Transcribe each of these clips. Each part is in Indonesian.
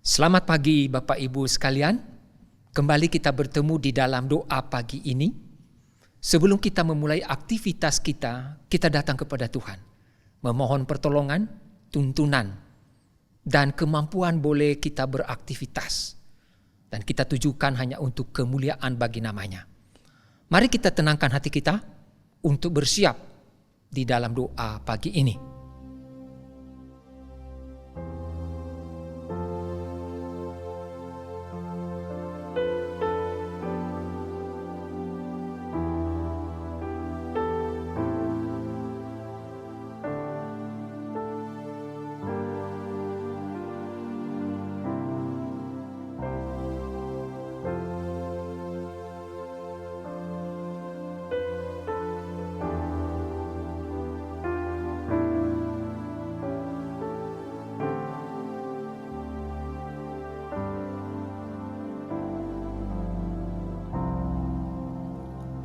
Selamat pagi Bapak Ibu sekalian. Kembali kita bertemu di dalam doa pagi ini. Sebelum kita memulai aktivitas kita datang kepada Tuhan. Memohon pertolongan, tuntunan, dan kemampuan boleh kita beraktivitas. Dan kita tujukan hanya untuk kemuliaan bagi namanya. Mari kita tenangkan hati kita untuk bersiap di dalam doa pagi ini.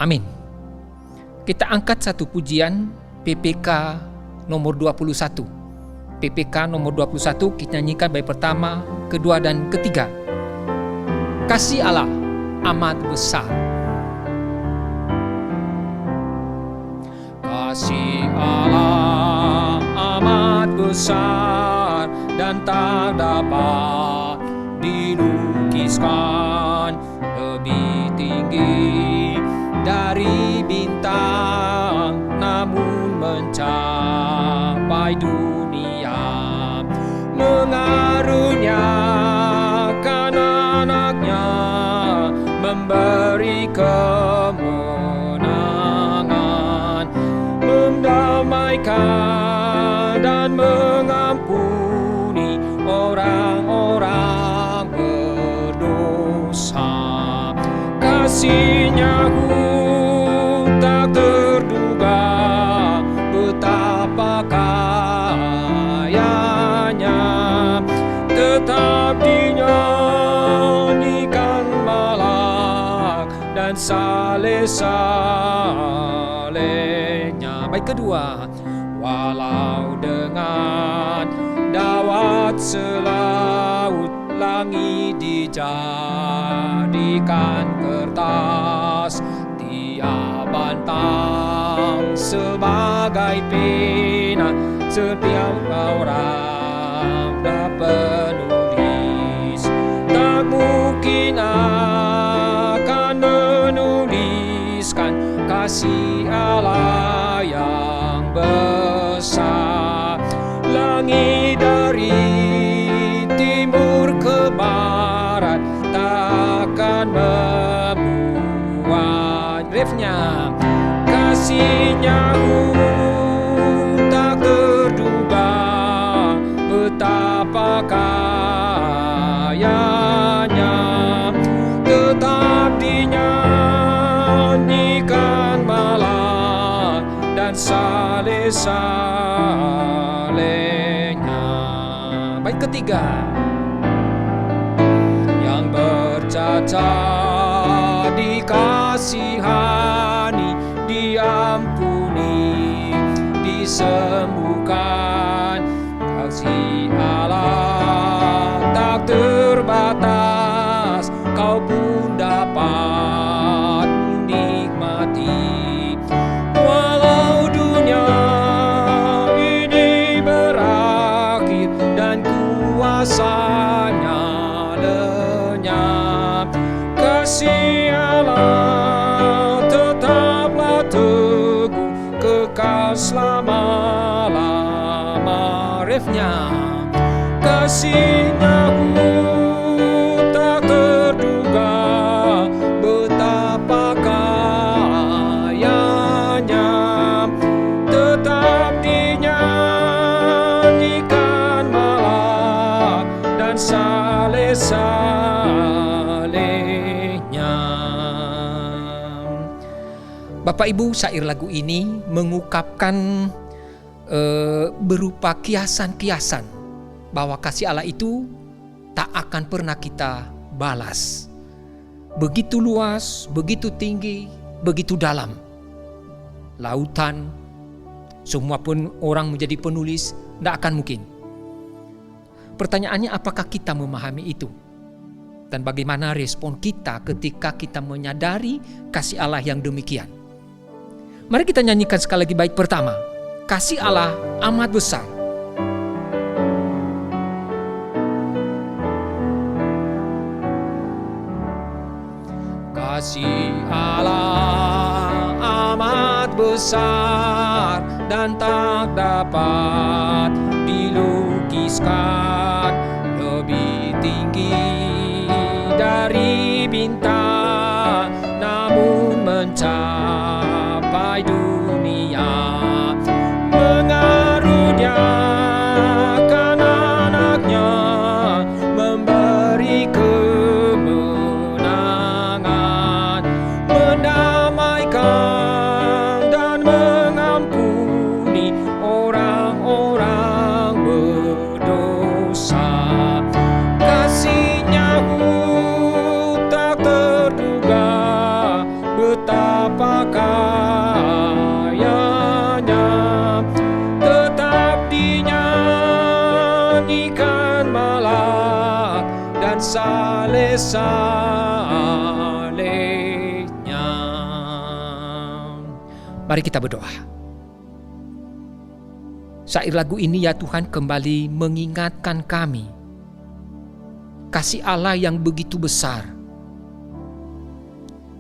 Amin. Kita angkat satu pujian PPK nomor 21. PPK nomor 21 kita nyanyikan bait pertama, kedua dan ketiga. Kasih Allah amat besar. Kasih Allah amat besar dan tak dapat dilukiskan, lebih tinggi dari bintang, namun mencapai dunia, mengaruniakan anaknya, memberi kemenangan, mendamaikan dan mengampuni orang-orang berdosa. Kasih-Nya tak terduga, betapa kayanya, tetap dinyanyikan malak dan saleh-salehnya. Baik, kedua, walau dengan dawat selaut, langit dijadikan kertas, Dia bantang sebagai pena, setiap orang dapat penulis, tak mungkin akan menuliskan kasih Allah yang besar. Langit dari timur ke barat takkan memuat. Refnya, kasih-Nya tak terduga, betapa kayanya, tetap dinyanyikan malak dan saleh-salehnya. Baik, ketiga, yang bercacat dikasihani, diampuni, disembuhkan. Kasih Allah tak terbatas, kau pun dapat menikmati. Walau dunia ini berakhir dan kuasanya lenyap, kasih Allah tetaplah teguh, kekal selama-lama. Refnya, kasih-Nya tak terduga, betapa kayanya, tetap dinyanyikan malak dan saleh-salehnya. Bapak Ibu, syair lagu ini mengungkapkan berupa kiasan-kiasan bahwa kasih Allah itu tak akan pernah kita balas. Begitu luas, begitu tinggi, begitu dalam. Lautan, semua pun orang menjadi penulis, tidak akan mungkin. Pertanyaannya, apakah kita memahami itu? Dan bagaimana respon kita ketika kita menyadari kasih Allah yang demikian? Mari kita nyanyikan sekali lagi bait pertama. Kasih Allah amat besar. Kasih Allah amat besar dan tak dapat dilukiskan, lebih tinggi dari bintang, namun mencapai dunia. Mengaruniakan anaknya, memberi kemenangan, mendamaikan dan mengampuni orang-orang berdosa. Kasih-Nya tak terduga, betapa kayanya, tetap dinyanyikan malak dan saleh-salehnya. Mari kita berdoa. Syair lagu ini, ya Tuhan, kembali mengingatkan kami kasih Allah yang begitu besar.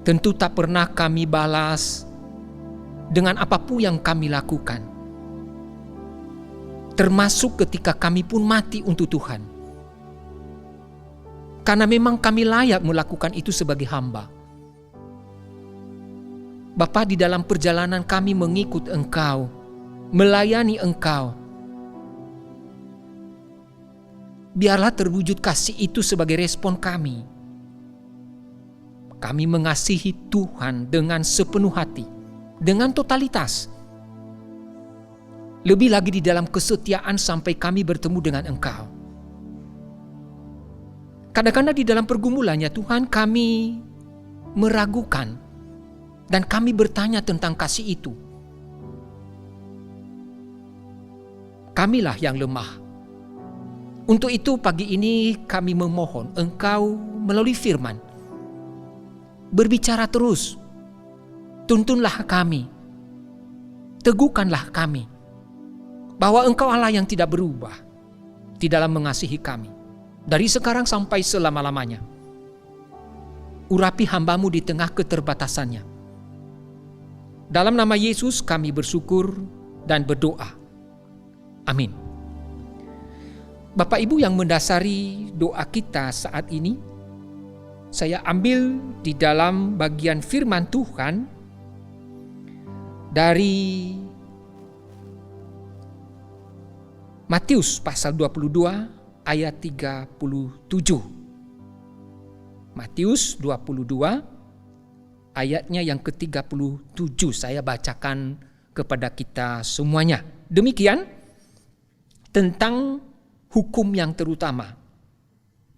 Tentu tak pernah kami balas dengan apapun yang kami lakukan, termasuk ketika kami pun mati untuk Tuhan. Karena memang kami layak melakukan itu sebagai hamba. Bapa, di dalam perjalanan kami mengikut Engkau, melayani Engkau, biarlah terwujud kasih itu sebagai respon kami. Kami mengasihi Tuhan dengan sepenuh hati, dengan totalitas. Lebih lagi di dalam kesetiaan sampai kami bertemu dengan Engkau. Kadang-kadang di dalam pergumulannya Tuhan, kami meragukan dan kami bertanya tentang kasih itu. Kamilah yang lemah. Untuk itu pagi ini kami memohon Engkau melalui firman, berbicara terus, tuntunlah kami, teguhkanlah kami, bahwa Engkau Allah yang tidak berubah di dalam mengasihi kami, dari sekarang sampai selama-lamanya. Urapi hamba-Mu di tengah keterbatasannya. Dalam nama Yesus kami bersyukur dan berdoa. Amin. Bapak Ibu yang mendasari doa kita saat ini, saya ambil di dalam bagian firman Tuhan dari Matius pasal 22 ayat 37. Matius 22 ayatnya yang ke-37 saya bacakan kepada kita semuanya. Demikian tentang hukum yang terutama.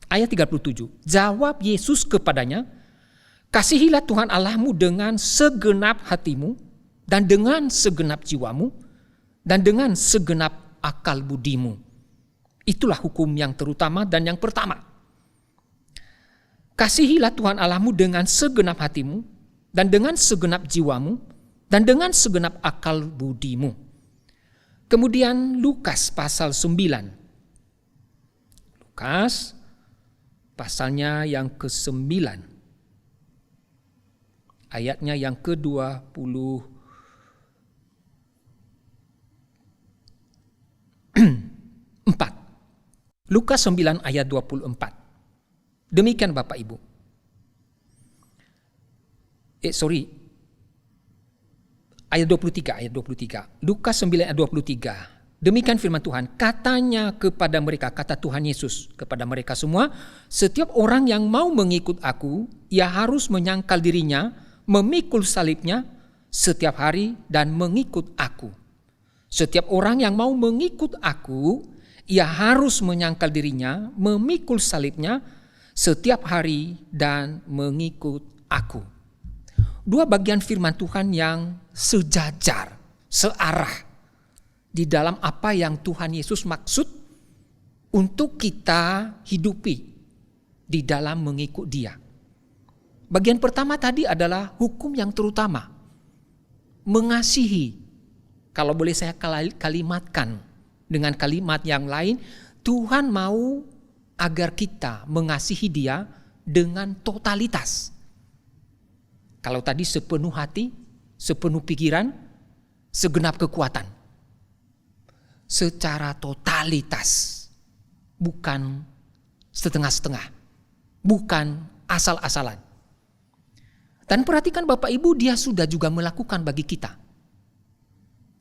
Ayat 37. Jawab Yesus kepadanya, kasihilah Tuhan Allahmu dengan segenap hatimu, dan dengan segenap jiwamu, dan dengan segenap akal budimu. Itulah hukum yang terutama dan yang pertama. Kasihilah Tuhan Allahmu dengan segenap hatimu, dan dengan segenap jiwamu, dan dengan segenap akal budimu. Kemudian Lukas pasal 9. Lukas pasalnya yang ke-9. Ayatnya yang ke-24. Lukas 9 ayat 24. Demikian Bapak Ibu. Ayat 23. Lukas 9 ayat 23. Demikian firman Tuhan, katanya kepada mereka, kata Tuhan Yesus kepada mereka semua, setiap orang yang mau mengikut aku, ia harus menyangkal dirinya, memikul salibnya setiap hari dan mengikut aku. Setiap orang yang mau mengikut aku, ia harus menyangkal dirinya, memikul salibnya setiap hari dan mengikut aku. Dua bagian firman Tuhan yang sejajar, searah di dalam apa yang Tuhan Yesus maksud untuk kita hidupi di dalam mengikut Dia. Bagian pertama tadi adalah hukum yang terutama. Mengasihi. Kalau boleh saya kalimatkan dengan kalimat yang lain, Tuhan mau agar kita mengasihi Dia dengan totalitas. Kalau tadi sepenuh hati, sepenuh pikiran, segenap kekuatan. Secara totalitas. Bukan setengah-setengah. Bukan asal-asalan. Dan perhatikan Bapak Ibu, Dia sudah juga melakukan bagi kita.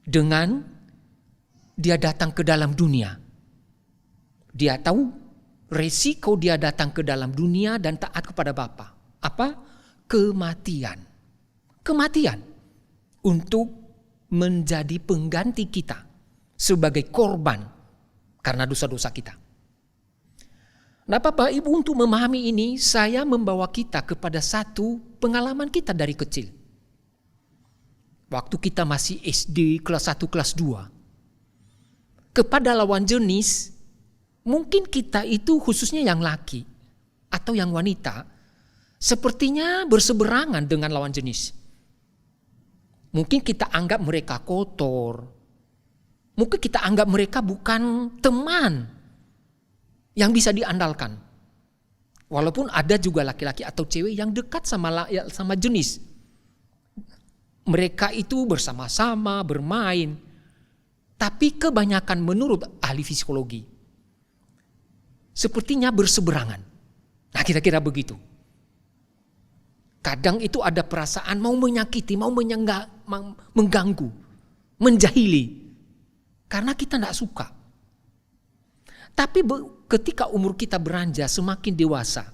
Dengan Dia datang ke dalam dunia. Dia tahu resiko Dia datang ke dalam dunia dan taat kepada Bapa. Apa? Kematian. Kematian. Untuk menjadi pengganti kita. Sebagai korban. Karena dosa-dosa kita. Nah Bapak Ibu, untuk memahami ini, saya membawa kita kepada satu pengalaman kita dari kecil. Waktu kita masih SD kelas 1, kelas 2. Kepada lawan jenis, mungkin kita itu khususnya yang laki atau yang wanita, sepertinya berseberangan dengan lawan jenis. Mungkin kita anggap mereka kotor. Mungkin kita anggap mereka bukan teman yang bisa diandalkan. Walaupun ada juga laki-laki atau cewek yang dekat sama jenis. Mereka itu bersama-sama bermain. Tapi kebanyakan menurut ahli psikologi, sepertinya berseberangan. Nah kira-kira begitu. Kadang itu ada perasaan mau menyakiti, mau mengganggu, menjahili. Karena kita tidak suka. Tapi ketika umur kita beranjak semakin dewasa,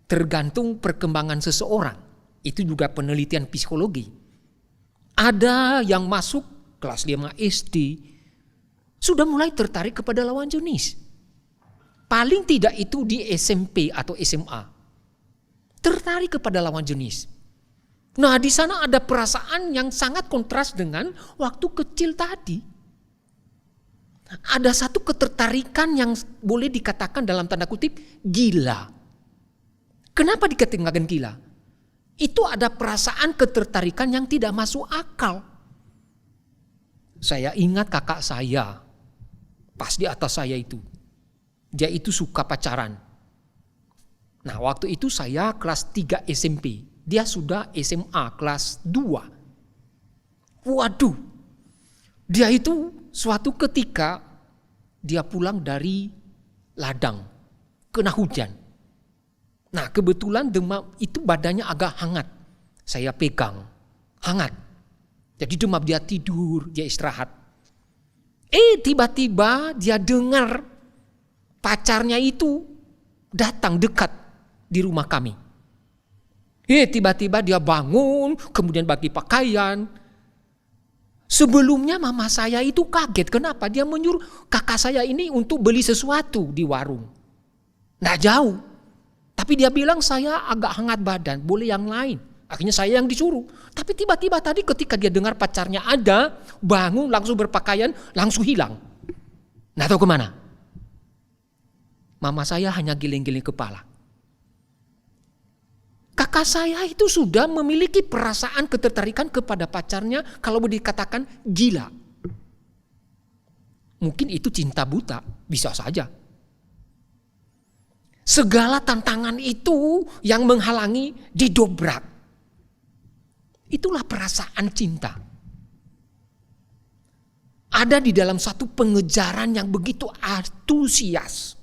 tergantung perkembangan seseorang, itu juga penelitian psikologi. Ada yang masuk kelas 5 SD, sudah mulai tertarik kepada lawan jenis. Paling tidak itu di SMP atau SMA. Tertarik kepada lawan jenis. Nah di sana ada perasaan yang sangat kontras dengan waktu kecil tadi. Ada satu ketertarikan yang boleh dikatakan dalam tanda kutip gila. Kenapa dikatakan gila? Itu ada perasaan ketertarikan yang tidak masuk akal. Saya ingat kakak saya, pas di atas saya itu. Dia itu suka pacaran. Nah waktu itu saya kelas 3 SMP. Dia sudah SMA kelas 2. Waduh. Dia itu suatu ketika dia pulang dari ladang, kena hujan. Nah kebetulan demam itu badannya agak hangat. Saya pegang, hangat. Jadi demam, dia tidur, dia istirahat. Tiba-tiba dia dengar pacarnya itu datang dekat di rumah kami. Tiba-tiba dia bangun, kemudian bagi pakaian. Sebelumnya mama saya itu kaget. Kenapa? Dia menyuruh kakak saya ini untuk beli sesuatu di warung. Nggak jauh. Tapi dia bilang saya agak hangat badan, boleh yang lain. Akhirnya saya yang disuruh. Tapi tiba-tiba tadi ketika dia dengar pacarnya ada, bangun langsung berpakaian, langsung hilang. Nggak tahu kemana. Mama saya hanya giling-giling kepala. Kakak saya itu sudah memiliki perasaan ketertarikan kepada pacarnya, kalau boleh dikatakan gila. Mungkin itu cinta buta, bisa saja. Segala tantangan itu yang menghalangi didobrak. Itulah perasaan cinta. Ada di dalam satu pengejaran yang begitu antusias.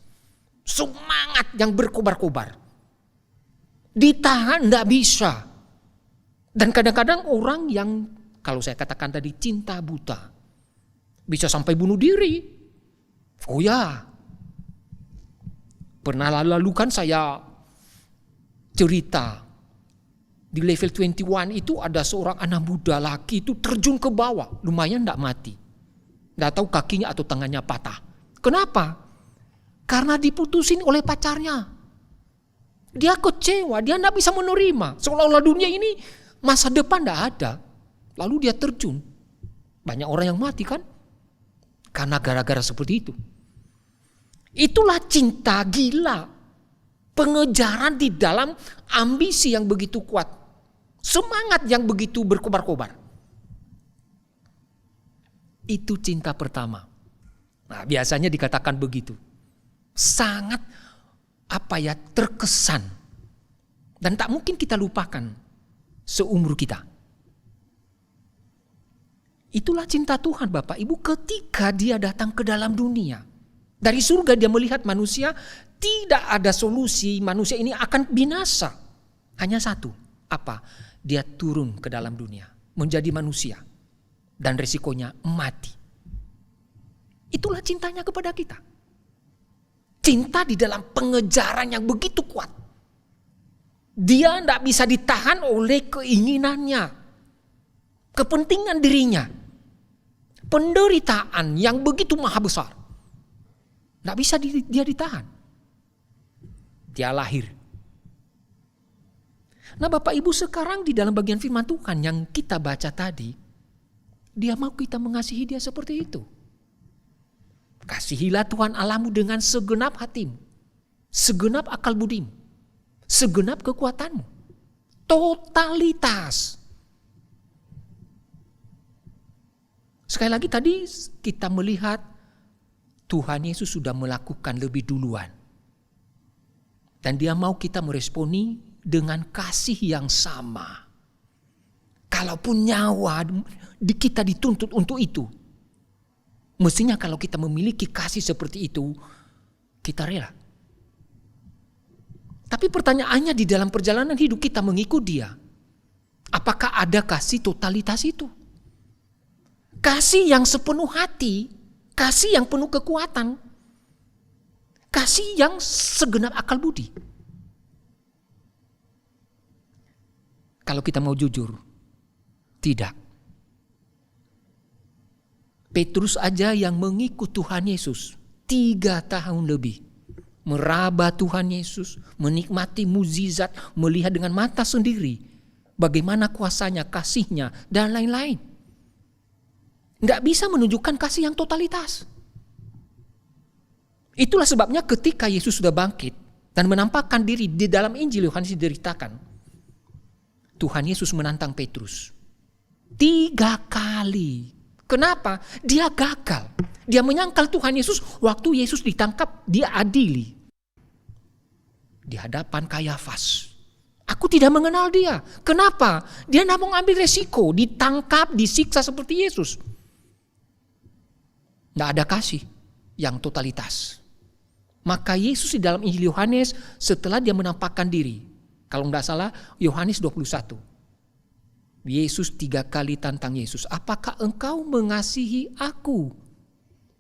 Semangat yang berkobar-kobar. Ditahan tidak bisa. Dan kadang-kadang orang yang, kalau saya katakan tadi, cinta buta, bisa sampai bunuh diri. Oh ya, pernah lalu kan saya cerita, di level 21 itu ada seorang anak muda laki itu terjun ke bawah, lumayan tidak mati. Tidak tahu kakinya atau tangannya patah. Kenapa? Karena diputusin oleh pacarnya. Dia kecewa, dia tidak bisa menerima. Seolah-olah dunia ini masa depan tidak ada. Lalu dia terjun. Banyak orang yang mati kan? Karena gara-gara seperti itu. Itulah cinta gila. Pengejaran di dalam ambisi yang begitu kuat. Semangat yang begitu berkobar-kobar. Itu cinta pertama. Nah, biasanya dikatakan begitu. Sangat terkesan. Dan tak mungkin kita lupakan seumur kita. Itulah cinta Tuhan Bapak Ibu ketika dia datang ke dalam dunia. Dari surga dia melihat manusia, tidak ada solusi manusia ini akan binasa. Hanya satu, apa? Dia turun ke dalam dunia, menjadi manusia. Dan resikonya mati. Itulah cintanya kepada kita. Cinta di dalam pengejaran yang begitu kuat. Dia tidak bisa ditahan oleh keinginannya. Kepentingan dirinya. Penderitaan yang begitu maha besar. Tidak bisa dia ditahan. Dia lahir. Nah Bapak Ibu sekarang di dalam bagian firman Tuhan yang kita baca tadi. Dia mau kita mengasihi dia seperti itu. Kasihilah Tuhan Allahmu dengan segenap hatimu. Segenap akal budimu. Segenap kekuatanmu. Totalitas. Sekali lagi tadi kita melihat Tuhan Yesus sudah melakukan lebih duluan. Dan dia mau kita meresponi dengan kasih yang sama. Kalaupun nyawa kita dituntut untuk itu. Mestinya kalau kita memiliki kasih seperti itu, kita rela. Tapi pertanyaannya di dalam perjalanan hidup kita mengikut dia. Apakah ada kasih totalitas itu? Kasih yang sepenuh hati, kasih yang penuh kekuatan, kasih yang segenap akal budi. Kalau kita mau jujur, tidak. Petrus aja yang mengikut Tuhan Yesus 3 tahun lebih. Meraba Tuhan Yesus, menikmati mukjizat, melihat dengan mata sendiri. Bagaimana kuasanya, kasihnya, dan lain-lain. Nggak bisa menunjukkan kasih yang totalitas. Itulah sebabnya ketika Yesus sudah bangkit dan menampakkan diri di dalam Injil Yohanes diceritakan, Tuhan Yesus menantang Petrus 3 kali. Kenapa? Dia gagal. Dia menyangkal Tuhan Yesus waktu Yesus ditangkap, dia adili. Di hadapan Kayafas. Aku tidak mengenal dia. Kenapa? Dia tidak mau ambil resiko, ditangkap, disiksa seperti Yesus. Tidak ada kasih yang totalitas. Maka Yesus di dalam Injil Yohanes setelah dia menampakkan diri. Kalau tidak salah Yohanes 21. Yesus 3 kali tantang Yesus. Apakah engkau mengasihi aku?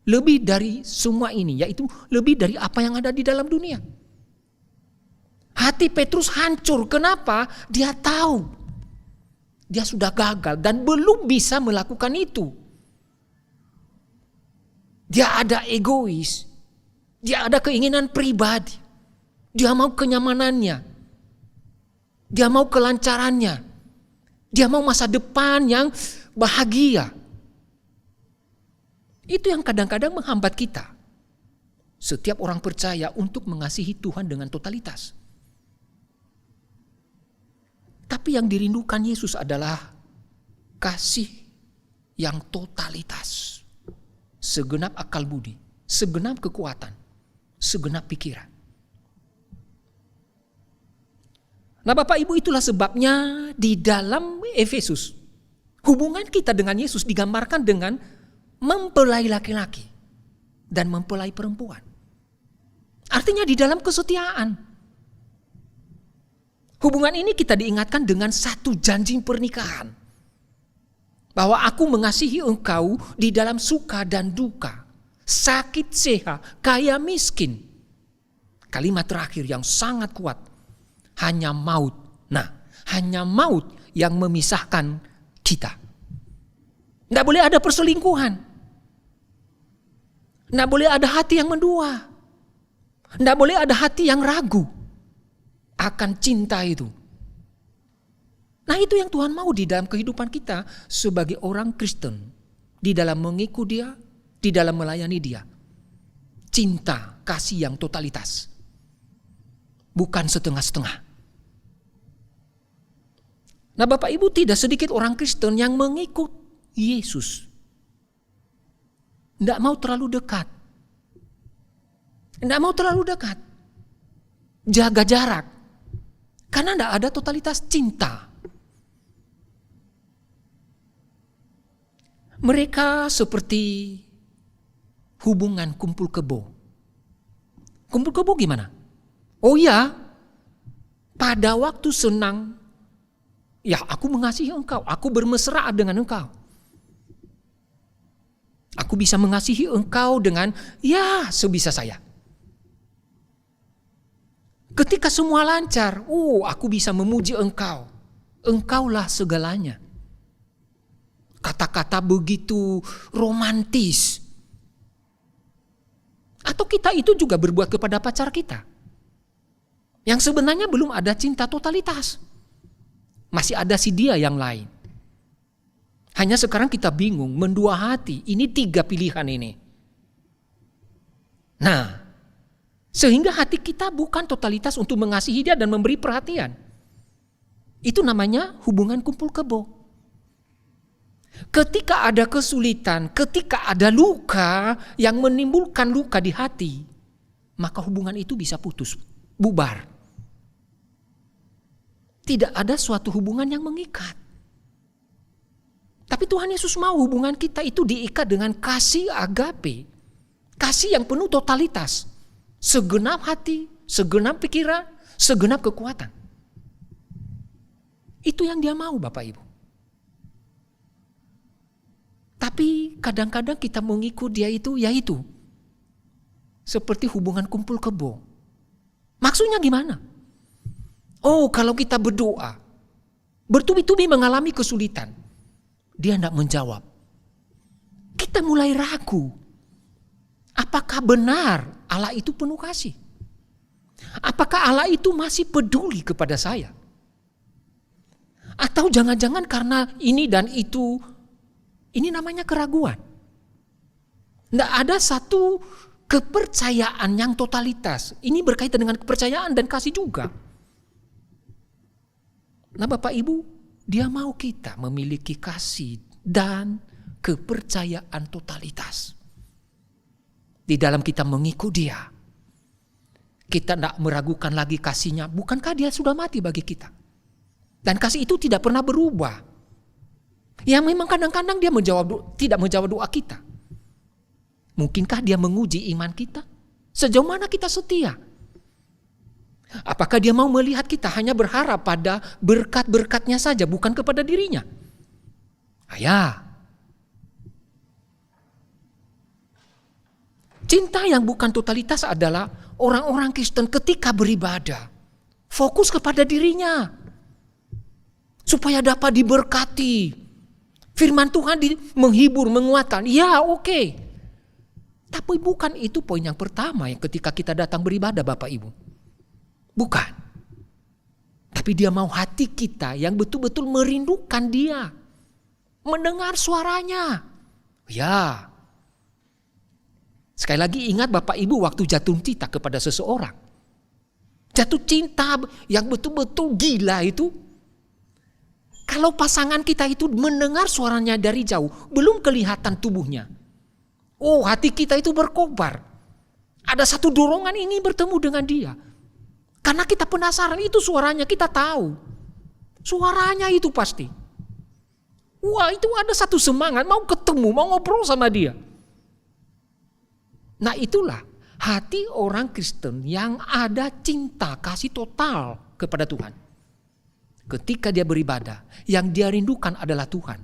Lebih dari semua ini. Yaitu lebih dari apa yang ada di dalam dunia. Hati Petrus hancur. Kenapa? Dia tahu. Dia sudah gagal dan belum bisa melakukan itu. Dia ada egois. Dia ada keinginan pribadi. Dia mau kenyamanannya. Dia mau kelancarannya. Dia mau masa depan yang bahagia. Itu yang kadang-kadang menghambat kita. Setiap orang percaya untuk mengasihi Tuhan dengan totalitas. Tapi yang dirindukan Yesus adalah kasih yang totalitas. Segenap akal budi, segenap kekuatan, segenap pikiran. Nah Bapak Ibu itulah sebabnya di dalam Efesus hubungan kita dengan Yesus digambarkan dengan mempelai laki-laki dan mempelai perempuan. Artinya di dalam kesetiaan. Hubungan ini kita diingatkan dengan satu janji pernikahan. Bahwa aku mengasihi engkau di dalam suka dan duka. Sakit sehat, kaya miskin. Kalimat terakhir yang sangat kuat. Hanya maut. Nah, hanya maut yang memisahkan kita. Tidak boleh ada perselingkuhan. Tidak boleh ada hati yang mendua. Tidak boleh ada hati yang ragu akan cinta itu. Nah itu yang Tuhan mau di dalam kehidupan kita sebagai orang Kristen. Di dalam mengikut dia, di dalam melayani dia. cinta, kasih yang totalitas. Bukan setengah-setengah. Nah Bapak Ibu, tidak sedikit orang Kristen yang mengikut Yesus. Tidak mau terlalu dekat. Tidak mau terlalu dekat. Jaga jarak. Karena tidak ada totalitas cinta. Mereka seperti hubungan kumpul kebo. Kumpul kebo gimana? Oh ya, pada waktu senang, ya aku mengasihi engkau, aku bermesra dengan engkau. Aku bisa mengasihi engkau dengan ya sebisa saya. Ketika semua lancar, aku bisa memuji engkau. Engkaulah segalanya. Kata-kata begitu romantis. Atau kita itu juga berbuat kepada pacar kita. Yang sebenarnya belum ada cinta totalitas. Masih ada si dia yang lain. Hanya sekarang kita bingung, mendua hati. Ini 3 pilihan ini. Nah, sehingga hati kita bukan totalitas untuk mengasihi dia dan memberi perhatian. Itu namanya hubungan kumpul kebo. Ketika ada kesulitan, ketika ada luka yang menimbulkan luka di hati, maka hubungan itu bisa putus, bubar. Tidak ada suatu hubungan yang mengikat. Tapi Tuhan Yesus mau hubungan kita itu diikat dengan kasih agape. Kasih yang penuh totalitas. Segenap hati, segenap pikiran, segenap kekuatan. Itu yang dia mau Bapak Ibu. Tapi kadang-kadang kita mengikut dia itu, yaitu seperti hubungan kumpul kebo. Maksudnya gimana? Oh, kalau kita berdoa, bertubi-tubi mengalami kesulitan, dia tidak menjawab. Kita mulai ragu. Apakah benar Allah itu penuh kasih? Apakah Allah itu masih peduli kepada saya? Atau jangan-jangan karena ini dan itu, ini namanya keraguan. Tidak ada satu kepercayaan yang totalitas. Ini berkaitan dengan kepercayaan dan kasih juga. Nah Bapak Ibu, dia mau kita memiliki kasih dan kepercayaan totalitas. Di dalam kita mengikut dia, kita tidak meragukan lagi kasihnya. Bukankah dia sudah mati bagi kita? Dan kasih itu tidak pernah berubah. Yang memang kadang-kadang dia tidak menjawab doa kita. Mungkinkah dia menguji iman kita? Sejauh mana kita setia? Apakah dia mau melihat kita hanya berharap pada berkat-berkatnya saja, bukan kepada dirinya? Ya. Cinta yang bukan totalitas adalah orang-orang Kristen ketika beribadah fokus kepada dirinya supaya dapat diberkati. Firman Tuhan menghibur, menguatkan. Ya, oke. Tapi bukan itu poin yang pertama yang ketika kita datang beribadah Bapak Ibu. Bukan. Tapi dia mau hati kita yang betul-betul merindukan dia. Mendengar suaranya. Ya. Sekali lagi ingat Bapak Ibu waktu jatuh cinta kepada seseorang. Jatuh cinta yang betul-betul gila itu. Kalau pasangan kita itu mendengar suaranya dari jauh, belum kelihatan tubuhnya. Oh, hati kita itu berkobar. Ada satu dorongan ingin bertemu dengan dia. Karena kita penasaran, itu suaranya kita tahu. Suaranya itu pasti. Wah, itu ada satu semangat, mau ketemu, mau ngobrol sama dia. Nah itulah hati orang Kristen yang ada cinta, kasih total kepada Tuhan. Ketika dia beribadah, yang dia rindukan adalah Tuhan.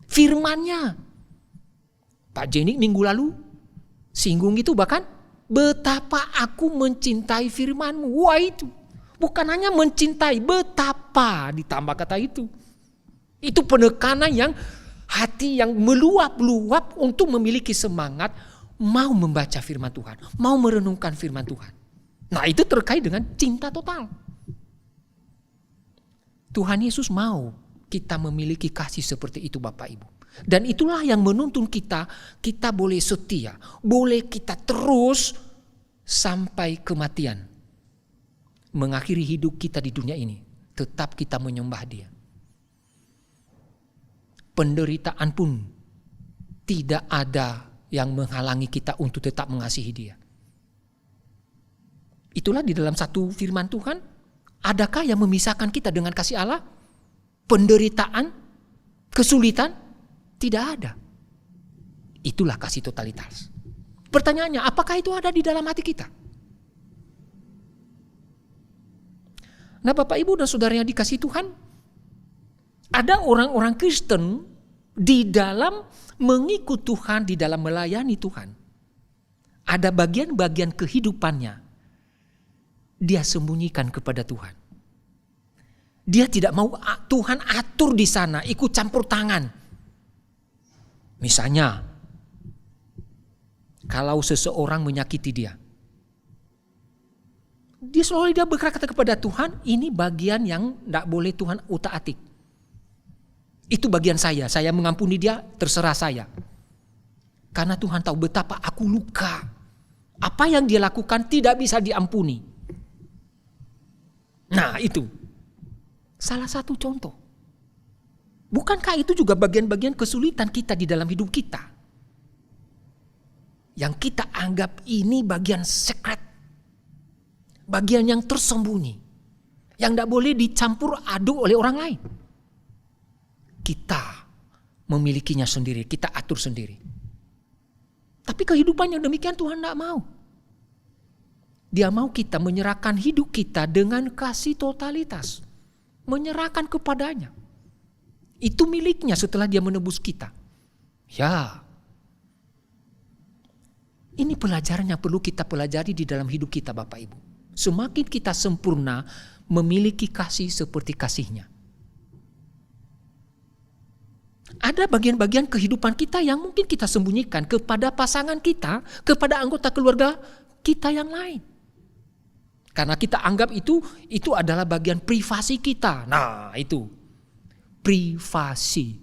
Firman-Nya. Pak Jenny minggu lalu singgung itu bahkan, betapa aku mencintai firman-Mu. Wah itu, bukan hanya mencintai, betapa ditambah kata itu. Itu penekanan yang hati yang meluap-luap untuk memiliki semangat mau membaca firman Tuhan, mau merenungkan firman Tuhan. Nah itu terkait dengan cinta total. Tuhan Yesus mau kita memiliki kasih seperti itu Bapak Ibu. Dan itulah yang menuntun kita boleh setia, boleh kita terus sampai kematian. Mengakhiri hidup kita di dunia ini, tetap kita menyembah Dia. Penderitaan pun tidak ada yang menghalangi kita untuk tetap mengasihi Dia. Itulah di dalam satu firman Tuhan, adakah yang memisahkan kita dengan kasih Allah? Penderitaan, kesulitan, tidak ada. Itulah kasih totalitas. Pertanyaannya, apakah itu ada di dalam hati kita? Nah, Bapak Ibu dan Saudara yang dikasihi Tuhan, ada orang-orang Kristen di dalam mengikut Tuhan, di dalam melayani Tuhan. Ada bagian-bagian kehidupannya dia sembunyikan kepada Tuhan. Dia tidak mau Tuhan atur di sana, ikut campur tangan. Misalnya, kalau seseorang menyakiti dia selalu berkata kepada Tuhan, ini bagian yang tidak boleh Tuhan utak-atik. Itu bagian saya mengampuni dia, terserah saya. Karena Tuhan tahu betapa aku luka. Apa yang dia lakukan tidak bisa diampuni. Nah, itu salah satu contoh. Bukankah itu juga bagian-bagian kesulitan kita di dalam hidup kita? Yang kita anggap ini bagian secret. Bagian yang tersembunyi. Yang tidak boleh dicampur aduk oleh orang lain. Kita memilikinya sendiri, kita atur sendiri. Tapi kehidupan yang demikian Tuhan tidak mau. Dia mau kita menyerahkan hidup kita dengan kasih totalitas. Menyerahkan kepadanya. Itu miliknya setelah dia menebus kita. Ya. Ini pelajaran yang perlu kita pelajari di dalam hidup kita, Bapak Ibu. Semakin kita sempurna memiliki kasih seperti kasih-Nya. Ada bagian-bagian kehidupan kita yang mungkin kita sembunyikan kepada pasangan kita, kepada anggota keluarga kita yang lain. Karena kita anggap itu adalah bagian privasi kita. Nah, itu privasi.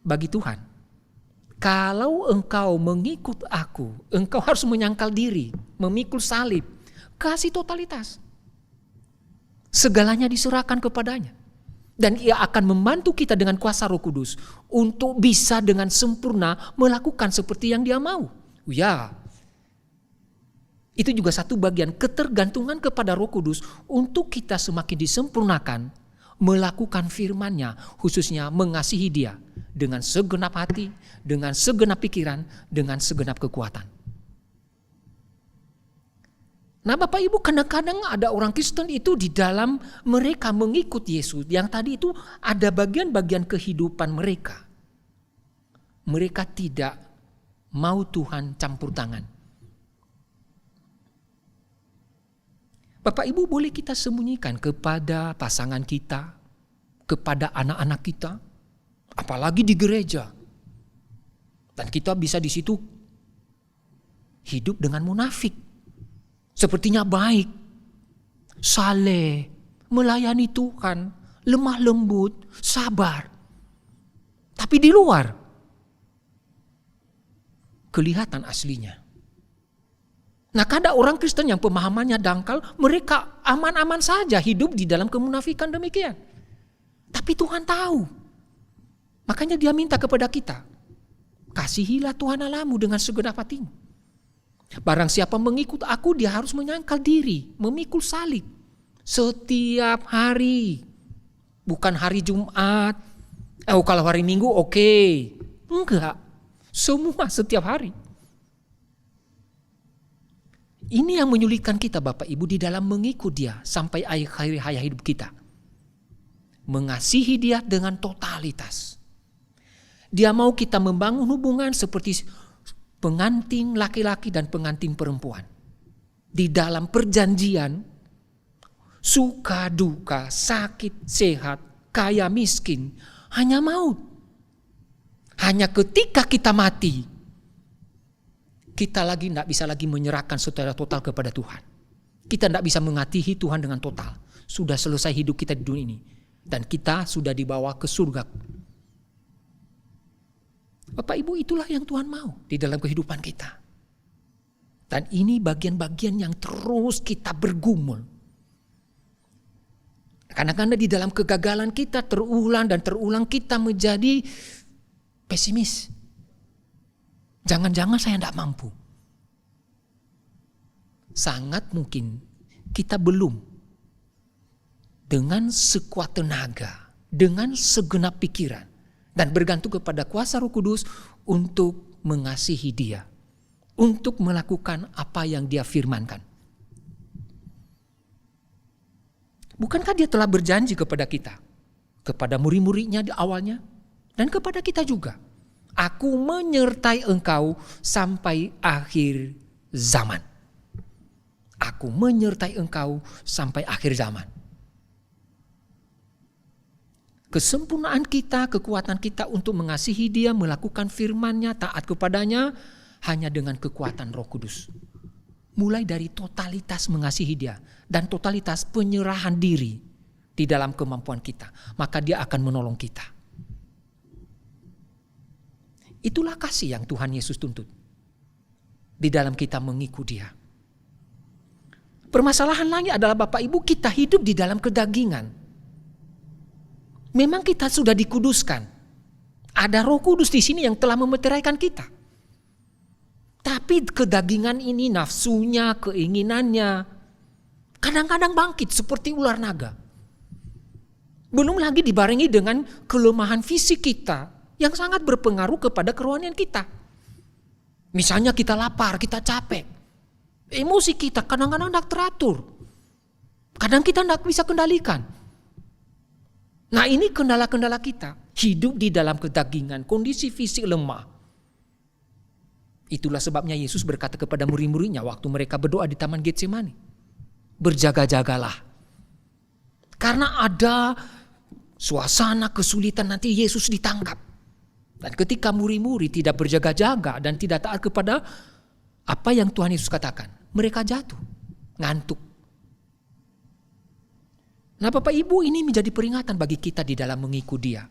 Bagi Tuhan, kalau engkau mengikut aku, engkau harus menyangkal diri, memikul salib, kasih totalitas. Segalanya diserahkan kepadanya. Dan Ia akan membantu kita dengan kuasa Roh Kudus untuk bisa dengan sempurna melakukan seperti yang Dia mau. Ya. Itu juga satu bagian ketergantungan kepada Roh Kudus untuk kita semakin disempurnakan melakukan firman-Nya, khususnya mengasihi Dia dengan segenap hati, dengan segenap pikiran, dengan segenap kekuatan. Nah, Bapak Ibu, kadang-kadang ada orang Kristen itu di dalam mereka mengikut Yesus, yang tadi itu ada bagian-bagian kehidupan mereka. Mereka tidak mau Tuhan campur tangan. Bapak Ibu, boleh kita sembunyikan kepada pasangan kita, kepada anak-anak kita, apalagi di gereja. Dan kita bisa di situ hidup dengan munafik. Sepertinya baik, saleh, melayani Tuhan, lemah lembut, sabar. Tapi di luar kelihatan aslinya. Nah, kadang orang Kristen yang pemahamannya dangkal, mereka aman-aman saja hidup di dalam kemunafikan demikian. Tapi Tuhan tahu. Makanya Dia minta kepada kita, kasihilah Tuhan Allahmu dengan segenap hatimu. Barang siapa mengikut aku, dia harus menyangkal diri, memikul salib. Setiap hari. Bukan hari Jumat. Kalau hari Minggu oke. Enggak. Semua setiap hari. Ini yang menyulitkan kita, Bapak Ibu, di dalam mengikut Dia sampai akhir hayat hidup kita. Mengasihi Dia dengan totalitas. Dia mau kita membangun hubungan seperti pengantin laki-laki dan pengantin perempuan. Di dalam perjanjian, suka duka, sakit sehat, kaya miskin, hanya maut. Hanya ketika kita mati, kita tidak bisa lagi menyerahkan secara total kepada Tuhan. Kita tidak bisa mengasihi Tuhan dengan total. Sudah selesai hidup kita di dunia ini. Dan kita sudah dibawa ke surga. Bapak Ibu, itulah yang Tuhan mau di dalam kehidupan kita. Dan ini bagian-bagian yang terus kita bergumul. Kadang-kadang di dalam kegagalan kita terulang dan terulang kita menjadi pesimis. Jangan-jangan saya tidak mampu. Sangat mungkin kita belum dengan sekuat tenaga, dengan segenap pikiran, dan bergantung kepada kuasa Roh Kudus untuk mengasihi Dia, untuk melakukan apa yang Dia firmankan. Bukankah Dia telah berjanji kepada kita, kepada murid-muridnya di awalnya, dan kepada kita juga? Aku menyertai engkau sampai akhir zaman. Aku menyertai engkau sampai akhir zaman. Kesempurnaan kita, kekuatan kita untuk mengasihi Dia, melakukan firman-Nya, taat kepadanya, hanya dengan kekuatan Roh Kudus. Mulai dari totalitas mengasihi Dia dan totalitas penyerahan diri di dalam kemampuan kita, maka Dia akan menolong kita. Itulah kasih yang Tuhan Yesus tuntut di dalam kita mengikuti Dia. Permasalahan lain adalah Bapak Ibu, kita hidup di dalam kedagingan. Memang kita sudah dikuduskan. Ada Roh Kudus di sini yang telah memeteraikan kita. Tapi kedagingan ini, nafsunya, keinginannya, kadang-kadang bangkit seperti ular naga. Belum lagi dibarengi dengan kelemahan fisik kita yang sangat berpengaruh kepada kerohanian kita. Misalnya kita lapar, kita capek. Emosi kita kadang-kadang tidak teratur. Kadang kita tidak bisa kendalikan. Nah, ini kendala-kendala kita. Hidup di dalam kedagingan, kondisi fisik lemah. Itulah sebabnya Yesus berkata kepada murid-muridnya waktu mereka berdoa di Taman Getsemani. Berjaga-jagalah. Karena ada suasana kesulitan nanti Yesus ditangkap. Dan ketika murid-murid tidak berjaga-jaga dan tidak taat kepada apa yang Tuhan Yesus katakan, mereka jatuh, ngantuk. Nah, Bapak Ibu, ini menjadi peringatan bagi kita di dalam mengikuti Dia.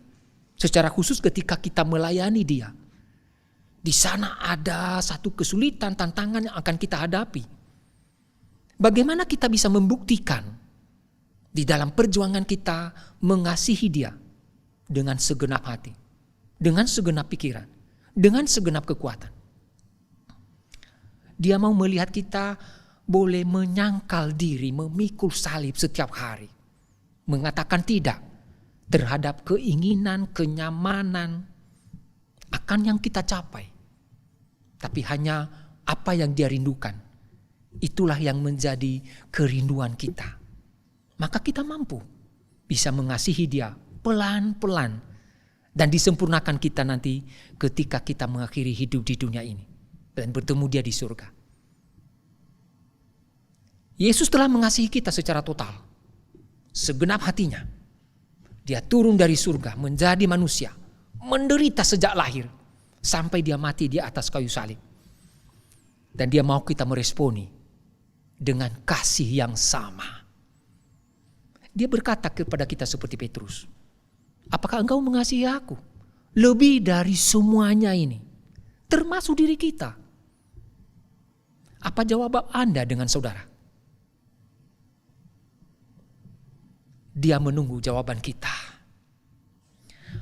Secara khusus ketika kita melayani Dia. Di sana ada satu kesulitan, tantangan yang akan kita hadapi. Bagaimana kita bisa membuktikan di dalam perjuangan kita mengasihi Dia dengan segenap hati, dengan segenap pikiran, dengan segenap kekuatan. Dia mau melihat kita boleh menyangkal diri, memikul salib setiap hari. Mengatakan tidak terhadap keinginan, kenyamanan akan yang kita capai. Tapi hanya apa yang Dia rindukan. Itulah yang menjadi kerinduan kita. Maka kita mampu bisa mengasihi Dia pelan-pelan. Dan disempurnakan kita nanti ketika kita mengakhiri hidup di dunia ini. Dan bertemu Dia di surga. Yesus telah mengasihi kita secara total. Segenap hatinya. Dia turun dari surga menjadi manusia. Menderita sejak lahir. Sampai Dia mati di atas kayu salib. Dan Dia mau kita meresponi. Dengan kasih yang sama. Dia berkata kepada kita seperti Petrus. Apakah engkau mengasihi aku? Lebih dari semuanya ini. Termasuk diri kita. Apa jawaban Anda dengan saudara? Dia menunggu jawaban kita.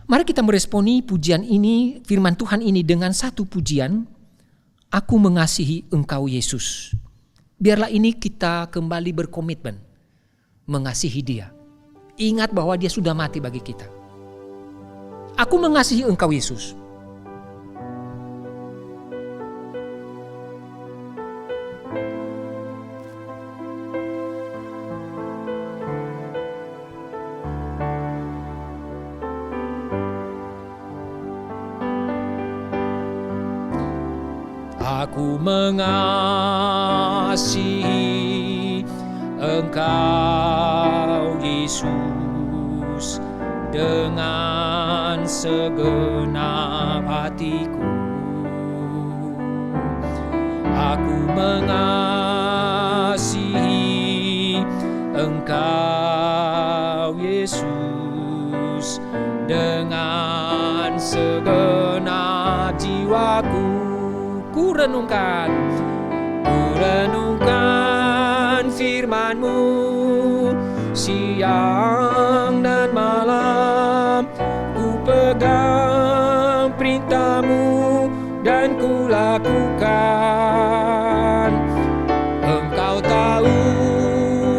Mari kita meresponi pujian ini, firman Tuhan ini dengan satu pujian. Aku mengasihi engkau Yesus. Biarlah ini kita kembali berkomitmen mengasihi Dia. Ingat bahwa Dia sudah mati bagi kita. Aku mengasihi engkau Yesus. Aku mengasihi engkau Yesus dengan segenap hatiku. Aku mengasihi engkau Yesus dengan segenap jiwa. jiwaku. Ku renungkan firman-Mu siang dan malam. Ku pegang perintah-Mu dan ku lakukan. Engkau tahu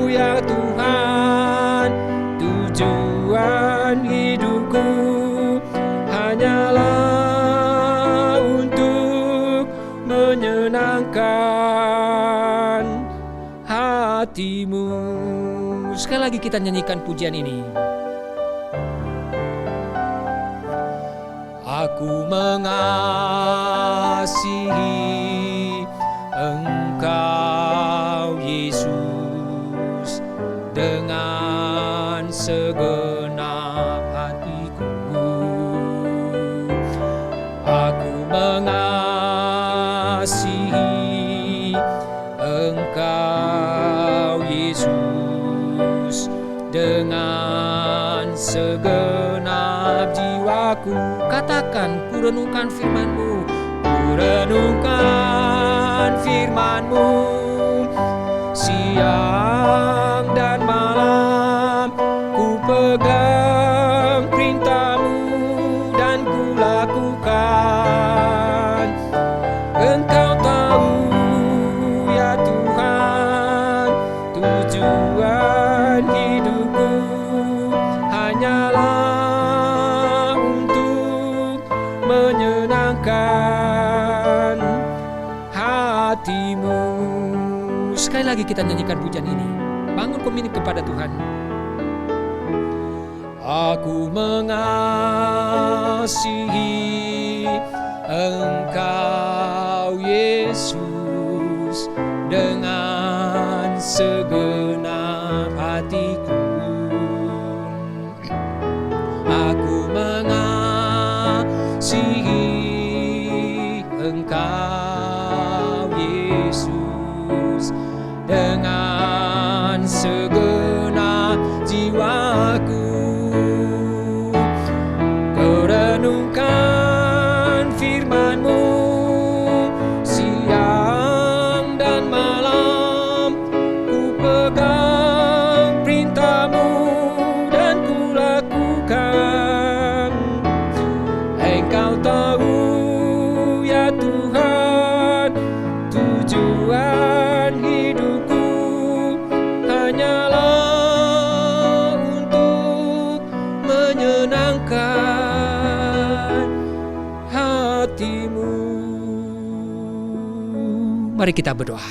ya Tuhan, tujuan hidupku hanyalah untuk menyenangkan hati-Mu. Sekali lagi kita nyanyikan pujian ini. Aku mengasihi Engkau Yesus dengan segenap hatiku. Aku mengasihi Engkau Yesus dengan segenap jiwaku. Katakan, ku renungkan firman-Mu. Ku renungkan firman-Mu siang dan malam. Ku pegang perintah-Mu dan ku lakukan. Engkau tahu ya Tuhan, tujuan hidupku hanyalah untuk menyenangkan hati-Mu. Sekali lagi kita nyanyikan pujian ini. Bangun komitmen kepada Tuhan. Aku mengasihi Engkau Yesus dengan segenap hatiku. Aku mengasihi Engkau Yesus dengan segenap jiwaku. Renungkan firman-Mu siang dan malam. Ku pegang perintah-Mu dan ku lakukan. Engkau tahu ya Tuhan, tujuan hidupku hanyalah untuk menyenangkan hati-Mu. Mari kita berdoa.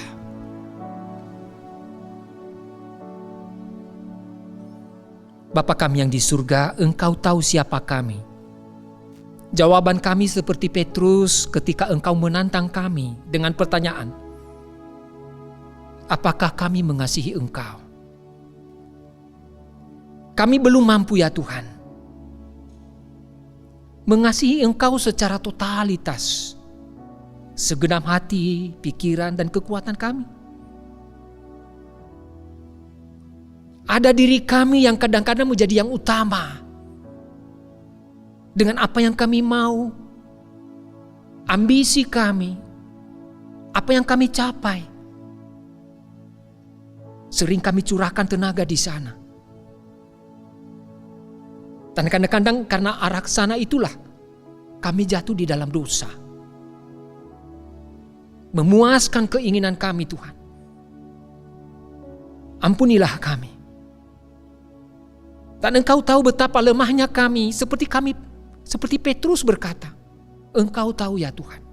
Bapa kami yang di surga, Engkau tahu siapa kami. Jawaban kami seperti Petrus ketika Engkau menantang kami dengan pertanyaan, apakah kami mengasihi Engkau? Kami belum mampu ya Tuhan mengasihi Engkau secara totalitas, segenap hati, pikiran, dan kekuatan kami. Ada diri kami yang kadang-kadang menjadi yang utama dengan apa yang kami mau, ambisi kami, apa yang kami capai. Sering kami curahkan tenaga di sana. Dan kadang-kadang karena arah sana itulah kami jatuh di dalam dosa. Memuaskan keinginan kami Tuhan. Ampunilah kami. Dan Engkau tahu betapa lemahnya kami, seperti Petrus berkata, Engkau tahu ya Tuhan.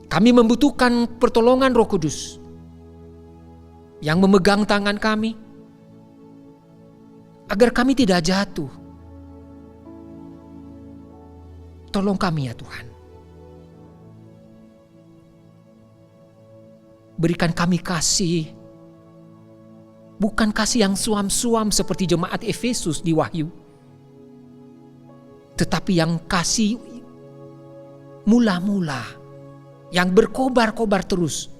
Kami membutuhkan pertolongan Roh Kudus yang memegang tangan kami, agar kami tidak jatuh. Tolong kami ya Tuhan. Berikan kami kasih, bukan kasih yang suam-suam seperti jemaat Efesus di Wahyu, tetapi yang kasih mula-mula, yang berkobar-kobar terus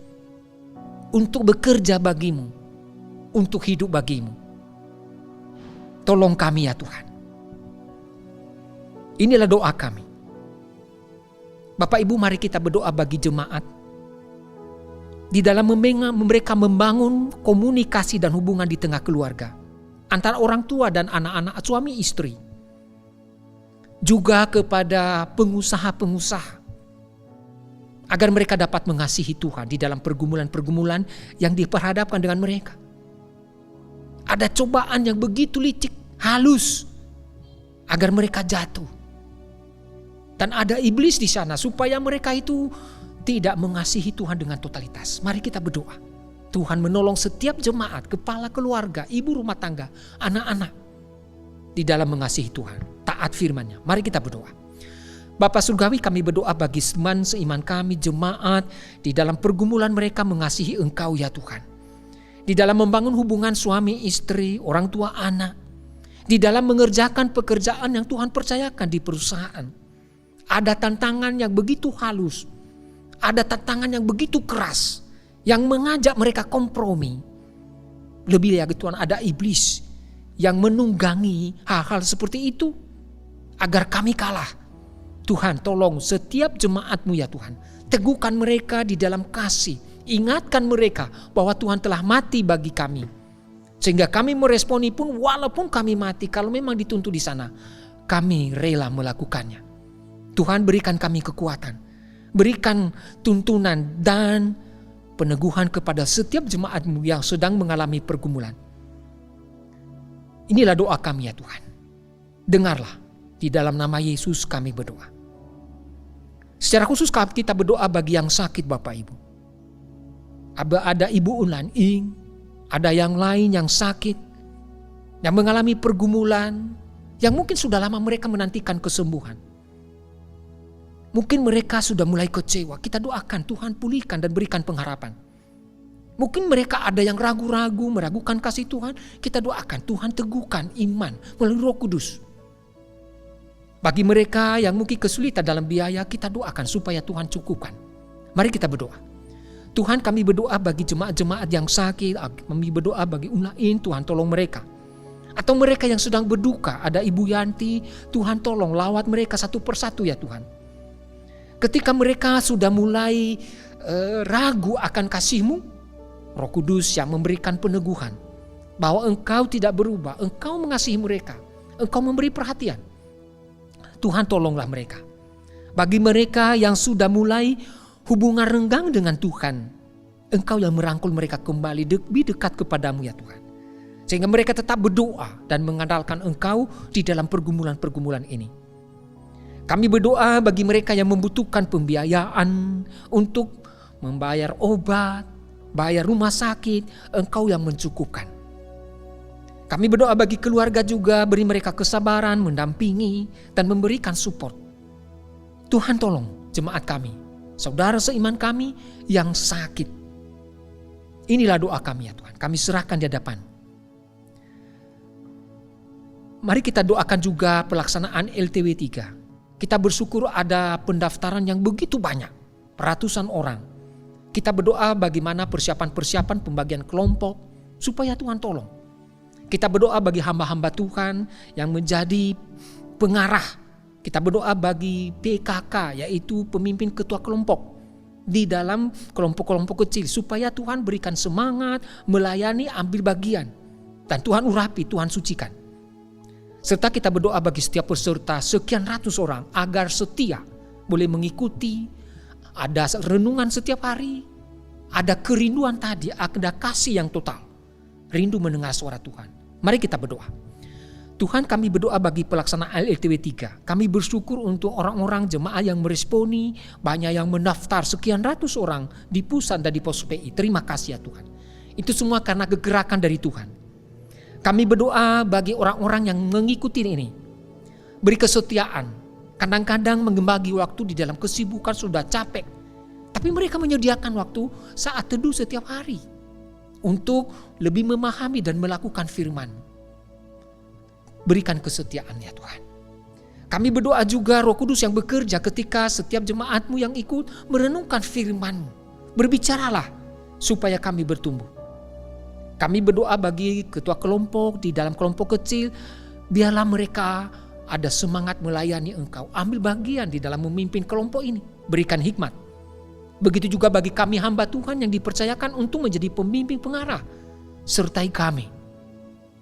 untuk bekerja bagimu, untuk hidup bagimu. Tolong kami ya Tuhan. Inilah doa kami. Bapak Ibu, mari kita berdoa bagi jemaat. Di dalam mereka membangun komunikasi dan hubungan di tengah keluarga. Antara orang tua dan anak-anak, suami istri. Juga kepada pengusaha-pengusaha. Agar mereka dapat mengasihi Tuhan di dalam pergumulan-pergumulan yang diperhadapkan dengan mereka. Ada cobaan yang begitu licik, halus. Agar mereka jatuh. Dan ada iblis di sana supaya mereka itu tidak mengasihi Tuhan dengan totalitas. Mari kita berdoa. Tuhan menolong setiap jemaat, kepala keluarga, ibu rumah tangga, anak-anak di dalam mengasihi Tuhan, taat firman-Nya. Mari kita berdoa. Bapa Surgawi, kami berdoa bagi teman seiman kami, jemaat, di dalam pergumulan mereka mengasihi Engkau ya Tuhan. Di dalam membangun hubungan suami istri, orang tua anak, di dalam mengerjakan pekerjaan yang Tuhan percayakan di perusahaan. Ada tantangan yang begitu halus, ada tantangan yang begitu keras, yang mengajak mereka kompromi. Lebih lagi Tuhan, ada iblis yang menunggangi hal-hal seperti itu, agar kami kalah. Tuhan, tolong setiap jemaat-Mu ya Tuhan, teguhkan mereka di dalam kasih, ingatkan mereka bahwa Tuhan telah mati bagi kami. Sehingga kami meresponi pun walaupun kami mati, kalau memang dituntut di sana, kami rela melakukannya. Tuhan, berikan kami kekuatan, berikan tuntunan dan peneguhan kepada setiap jemaat-Mu yang sedang mengalami pergumulan. Inilah doa kami ya Tuhan. Dengarlah, di dalam nama Yesus kami berdoa. Secara khusus kita berdoa bagi yang sakit Bapak Ibu. Ada Ibu Ulan Ing, ada yang lain yang sakit, yang mengalami pergumulan, yang mungkin sudah lama mereka menantikan kesembuhan. Mungkin mereka sudah mulai kecewa. Kita doakan Tuhan pulihkan dan berikan pengharapan. Mungkin mereka ada yang ragu-ragu, meragukan kasih Tuhan. Kita doakan Tuhan teguhkan iman melalui Roh Kudus. Bagi mereka yang mungkin kesulitan dalam biaya, kita doakan supaya Tuhan cukupkan. Mari kita berdoa. Tuhan, kami berdoa bagi jemaat-jemaat yang sakit. Kami berdoa bagi Unain, Tuhan tolong mereka. Atau mereka yang sedang berduka, ada Ibu Yanti, Tuhan tolong lawat mereka satu persatu ya Tuhan. Ketika mereka sudah mulai ragu akan kasih-Mu, Roh Kudus yang memberikan peneguhan bahwa Engkau tidak berubah, Engkau mengasihi mereka, Engkau memberi perhatian. Tuhan tolonglah mereka. Bagi mereka yang sudah mulai hubungan renggang dengan Tuhan, Engkau yang merangkul mereka kembali lebih dekat kepada-Mu ya Tuhan. Sehingga mereka tetap berdoa dan mengandalkan Engkau di dalam pergumulan-pergumulan ini. Kami berdoa bagi mereka yang membutuhkan pembiayaan untuk membayar obat, bayar rumah sakit, Engkau yang mencukupkan. Kami berdoa bagi keluarga juga, beri mereka kesabaran, mendampingi, dan memberikan support. Tuhan tolong jemaat kami, saudara seiman kami yang sakit. Inilah doa kami ya Tuhan, kami serahkan di hadapan. Mari kita doakan juga pelaksanaan LTW 3. Kita bersyukur ada pendaftaran yang begitu banyak, ratusan orang. Kita berdoa bagaimana persiapan-persiapan pembagian kelompok, supaya Tuhan tolong. Kita berdoa bagi hamba-hamba Tuhan yang menjadi pengarah. Kita berdoa bagi PKK, yaitu pemimpin ketua kelompok, di dalam kelompok-kelompok kecil, supaya Tuhan berikan semangat, melayani, ambil bagian. Dan Tuhan urapi, Tuhan sucikan. Serta kita berdoa bagi setiap peserta sekian ratus orang agar setia boleh mengikuti, ada renungan setiap hari, ada kerinduan tadi, ada kasih yang total, rindu mendengar suara Tuhan. Mari kita berdoa. Tuhan, kami berdoa bagi pelaksanaan LTW 3. Kami bersyukur untuk orang-orang jemaah yang meresponi, banyak yang mendaftar sekian ratus orang di pusat dan di pos PI. Terima kasih ya Tuhan. Itu semua karena kegerakan dari Tuhan. Kami berdoa bagi orang-orang yang mengikuti ini. Beri kesetiaan. Kadang-kadang mengebagi waktu di dalam kesibukan sudah capek. Tapi mereka menyediakan waktu saat teduh setiap hari. Untuk lebih memahami dan melakukan firman. Berikan kesetiaan ya Tuhan. Kami berdoa juga Roh Kudus yang bekerja ketika setiap jemaat-Mu yang ikut merenungkan firman-Mu. Berbicaralah supaya kami bertumbuh. Kami berdoa bagi ketua kelompok di dalam kelompok kecil, biarlah mereka ada semangat melayani Engkau, ambil bagian di dalam memimpin kelompok ini. berikan hikmat. Begitu juga bagi kami hamba Tuhan yang dipercayakan untuk menjadi pembimbing pengarah. Sertai kami.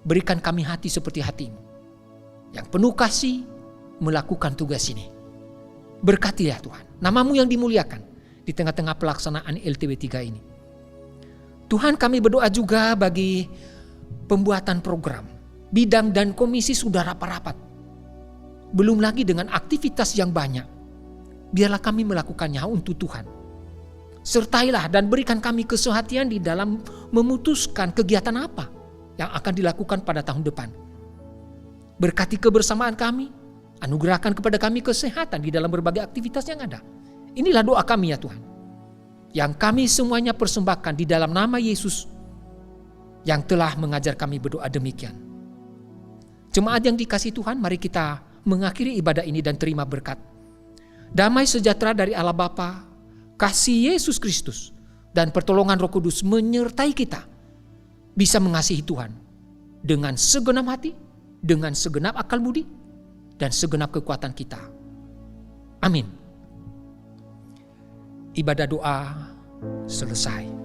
Berikan kami hati seperti hati-Mu, yang penuh kasih melakukan tugas ini. Berkatilah Tuhan, nama-Mu yang dimuliakan di tengah-tengah pelaksanaan LTB3 ini. Tuhan, kami berdoa juga bagi pembuatan program, bidang dan komisi sudah rapat-rapat. Belum lagi dengan aktivitas yang banyak. Biarlah kami melakukannya untuk Tuhan. Sertailah dan berikan kami kesehatan di dalam memutuskan kegiatan apa yang akan dilakukan pada tahun depan. Berkati kebersamaan kami, anugerahkan kepada kami kesehatan di dalam berbagai aktivitas yang ada. Inilah doa kami ya Tuhan, yang kami semuanya persembahkan di dalam nama Yesus yang telah mengajar kami berdoa demikian. Jemaat yang dikasihi Tuhan, mari kita mengakhiri ibadah ini dan terima berkat. Damai sejahtera dari Allah Bapa, kasih Yesus Kristus, dan pertolongan Roh Kudus menyertai kita bisa mengasihi Tuhan dengan segenap hati, dengan segenap akal budi, dan segenap kekuatan kita. Amin. Ibadah doa selesai.